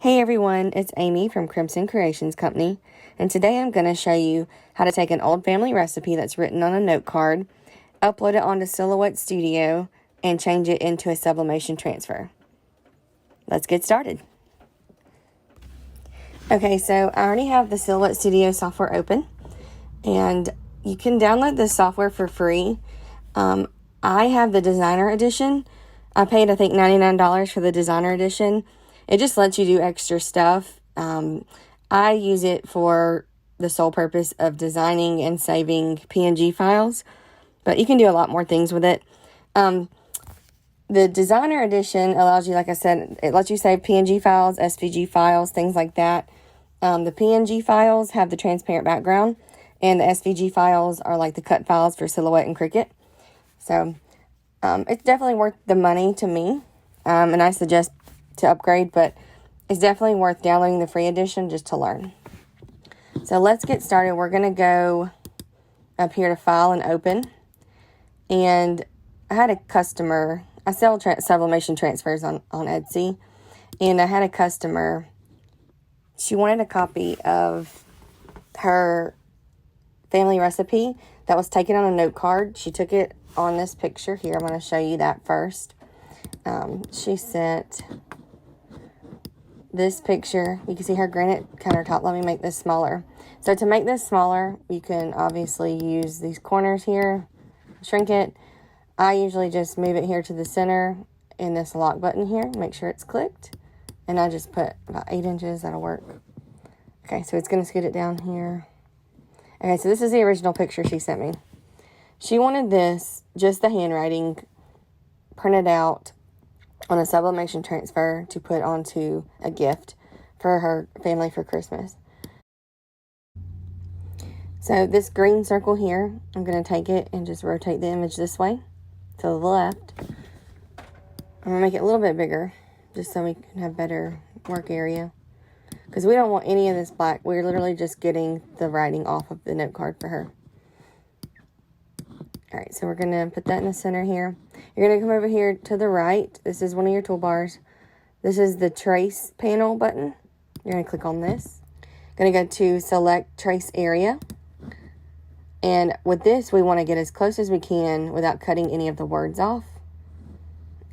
Hey everyone, it's Amy from Crimson Creations Company, and today I'm going to show you how to take an old family recipe that's written on a note card, upload it onto Silhouette Studio, and change it into a sublimation transfer. Let's get started. Okay, so I already have the Silhouette Studio software open, and you can download this software for free. I have the designer edition. I paid, I think, $99 for the designer edition. It just lets you do extra stuff. I use it for the sole purpose of designing and saving PNG files, but you can do a lot more things with it. The designer edition allows you, like I said, it lets you save PNG files, SVG files, things like that. The PNG files have the transparent background, and the SVG files are like the cut files for Silhouette and Cricut. So it's definitely worth the money to me, and I suggest to upgrade, but it's definitely worth downloading the free edition just to learn. So let's get started. We're going to go up here to File and Open. And I had a customer, I sell sublimation transfers on Etsy, and I had a customer, she wanted a copy of her family recipe that was taken on a note card. She took it on this picture here. I'm going to show you that first. She sent this picture. You can see her granite countertop. Let me make this smaller. So to make this smaller, you can obviously use these corners here, shrink it. I usually just move it here to the center and this lock button here, make sure it's clicked. And I just put about 8 inches, that'll work. Okay, so it's going to scoot it down here. Okay, so this is the original picture she sent me. She wanted this, just the handwriting, printed out on a sublimation transfer to put onto a gift for her family for Christmas. So this green circle here, I'm going to take it and just rotate the image this way to the left. I'm going to make it a little bit bigger just so we can have better work area, because we don't want any of this black. We're literally just getting the writing off of the note card for her. Alright, so we're going to put that in the center here. You're going to come over here to the right. This is one of your toolbars. This is the trace panel button. You're going to click on this. Going to go to select trace area. And with this, we want to get as close as we can without cutting any of the words off.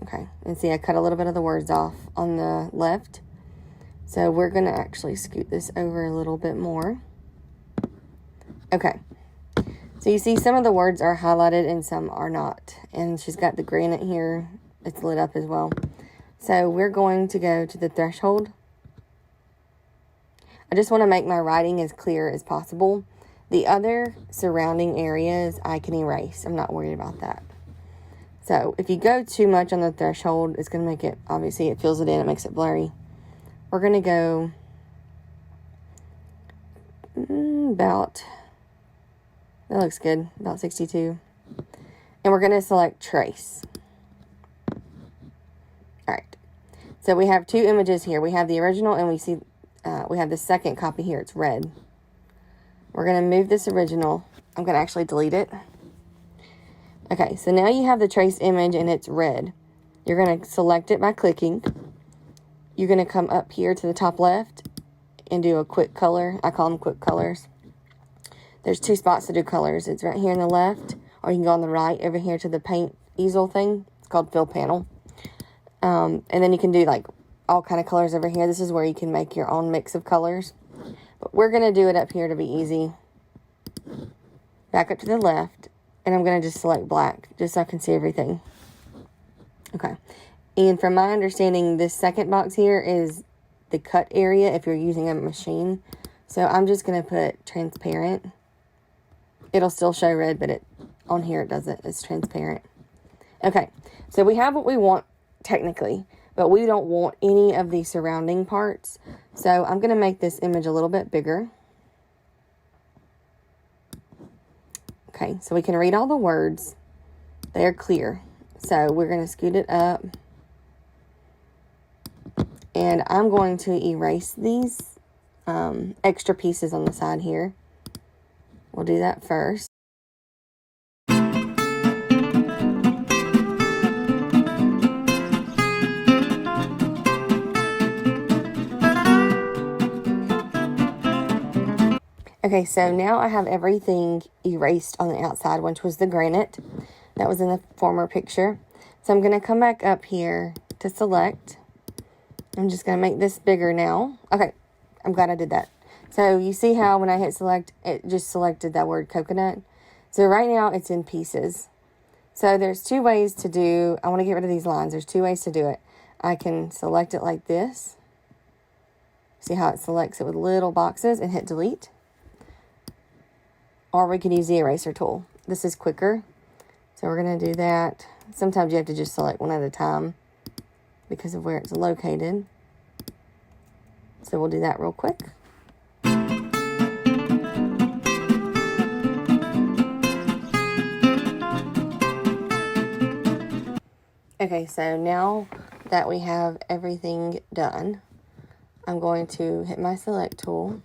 Okay, and see I cut a little bit of the words off on the left. So we're going to actually scoot this over a little bit more. Okay. So you see some of the words are highlighted and some are not. And she's got the granite here. It's lit up as well. So we're going to go to the threshold. I just want to make my writing as clear as possible. The other surrounding areas I can erase. I'm not worried about that. So if you go too much on the threshold, it's going to make it, obviously it fills it in, it makes it blurry. We're going to go about... That looks good, about 62. And we're going to select trace. Alright, so we have two images here. We have the original and we have the second copy here. It's red. We're going to move this original. I'm going to actually delete it. Okay, so now you have the trace image and it's red. You're going to select it by clicking. You're going to come up here to the top left and do a quick color. I call them quick colors. There's two spots to do colors. It's right here on the left, or you can go on the right over here to the paint easel thing. It's called fill panel. And then you can do like all kind of colors over here. This is where you can make your own mix of colors. But we're going to do it up here to be easy. Back up to the left, and I'm going to just select black just so I can see everything. Okay. And from my understanding, this second box here is the cut area if you're using a machine. So I'm just going to put transparent. It'll still show red, but on here it doesn't. It's transparent. Okay, so we have what we want technically, but we don't want any of the surrounding parts. So I'm going to make this image a little bit bigger. Okay, so we can read all the words. They're clear. So we're going to scoot it up. And I'm going to erase these extra pieces on the side here. We'll do that first. Okay, so now I have everything erased on the outside, which was the granite that was in the former picture. So I'm going to come back up here to select. I'm just going to make this bigger now. Okay, I'm glad I did that. So you see how when I hit select, it just selected that word coconut. So right now it's in pieces. So there's two ways to do, I want to get rid of these lines. There's two ways to do it. I can select it like this. See how it selects it with little boxes and hit delete. Or we can use the eraser tool. This is quicker. So we're going to do that. Sometimes you have to just select one at a time because of where it's located. So we'll do that real quick. Okay, so now that we have everything done, I'm going to hit my select tool.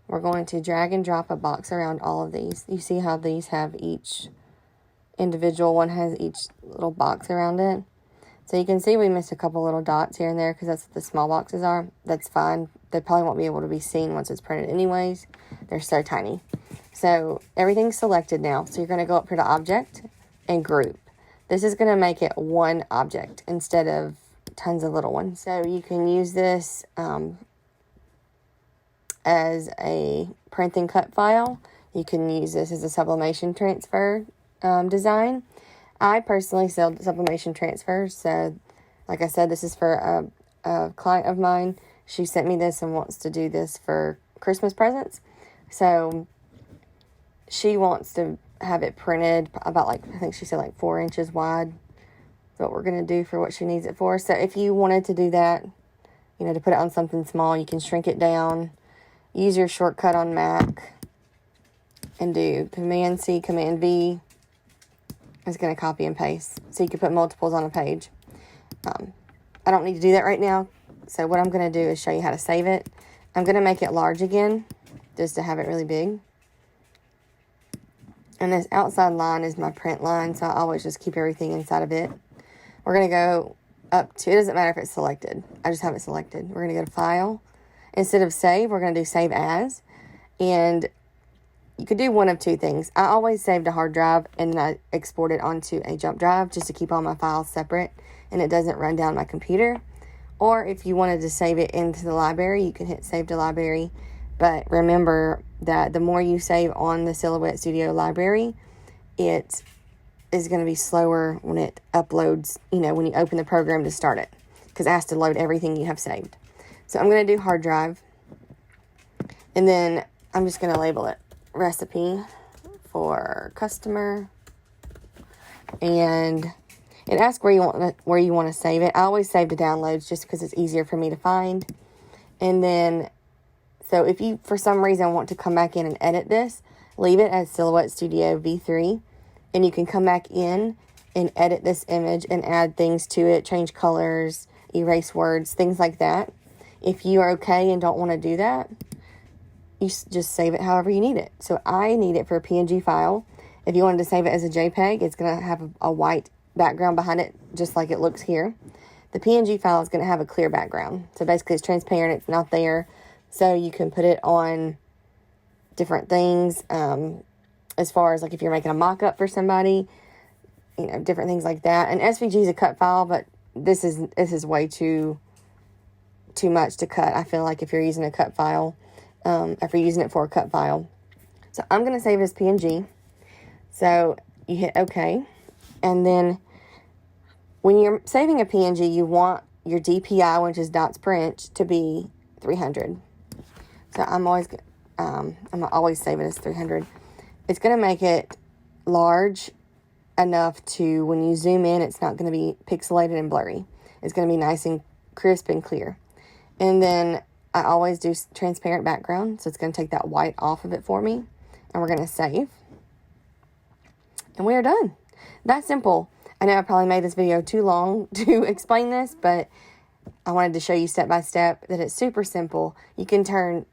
We're going to drag and drop a box around all of these. You see how these have each individual one has each little box around it. So you can see we missed a couple little dots here and there because that's what the small boxes are. That's fine. They probably won't be able to be seen once it's printed anyways. They're so tiny. So everything's selected now. So you're going to go up here to Object and Group. This is going to make it one object instead of tons of little ones. So you can use this as a print and cut file. You can use this as a sublimation transfer design. I personally sell sublimation transfers. So like I said, this is for a client of mine. She sent me this and wants to do this for Christmas presents. So she wants to have it printed about I think she said 4 inches wide. That's what we're going to do for what she needs it for. So if you wanted to do that, to put it on something small, you can shrink it down. Use your shortcut on Mac and do Command-C, Command-V. It's going to copy and paste. So you can put multiples on a page. I don't need to do that right now. So what I'm going to do is show you how to save it. I'm going to make it large again, just to have it really big. And this outside line is my print line, so I always just keep everything inside of it. We're going to go up to, it doesn't matter if it's selected. I just have it selected. We're going to go to File. Instead of Save, we're going to do Save As. And you could do one of two things. I always saved a hard drive and then I export it onto a jump drive just to keep all my files separate and it doesn't run down my computer. Or if you wanted to save it into the library, you can hit Save to Library. But remember that the more you save on the Silhouette Studio library, it is going to be slower when it uploads, when you open the program to start it, because it has to load everything you have saved. So I'm going to do hard drive, and then I'm just going to label it recipe for customer, and it asks where you want to save it. I always save to downloads just because it's easier for me to find. And then, so if you, for some reason, want to come back in and edit this, leave it as Silhouette Studio V3, and you can come back in and edit this image and add things to it, change colors, erase words, things like that. If you are okay and don't want to do that, you just save it however you need it. So I need it for a PNG file. If you wanted to save it as a JPEG, it's going to have a white background behind it, just like it looks here. The PNG file is going to have a clear background. So basically it's transparent, it's not there. So you can put it on different things, as far as if you're making a mock-up for somebody, different things like that. And SVG is a cut file, but this is way too much to cut. I feel like if you're using a cut file, if you're using it for a cut file. So I'm going to save it as PNG. So you hit OK. And then when you're saving a PNG, you want your DPI, which is dots per inch, to be 300. So I'm always save it as 300. It's going to make it large enough to, when you zoom in, it's not going to be pixelated and blurry. It's going to be nice and crisp and clear. And then I always do transparent background, so it's going to take that white off of it for me. And we're going to save. And we are done. That's simple. I know I probably made this video too long to explain this, but I wanted to show you step by step that it's super simple. You can turn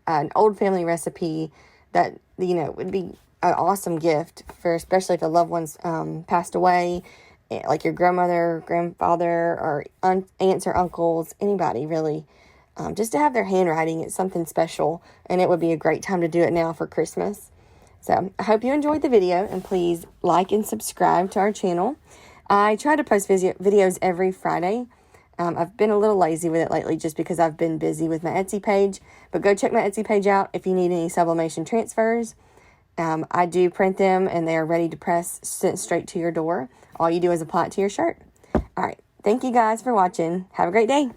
an old family recipe that, would be an awesome gift for, especially if a loved one's passed away, like your grandmother, grandfather, or aunts or uncles, anybody really. just to have their handwriting. It's something special, and it would be a great time to do it now for Christmas. So I hope you enjoyed the video, and please like and subscribe to our channel. I try to post videos every Friday. I've been a little lazy with it lately just because I've been busy with my Etsy page. But go check my Etsy page out if you need any sublimation transfers. I do print them, and they are ready to press, sent straight to your door. All you do is apply it to your shirt. All right. Thank you guys for watching. Have a great day.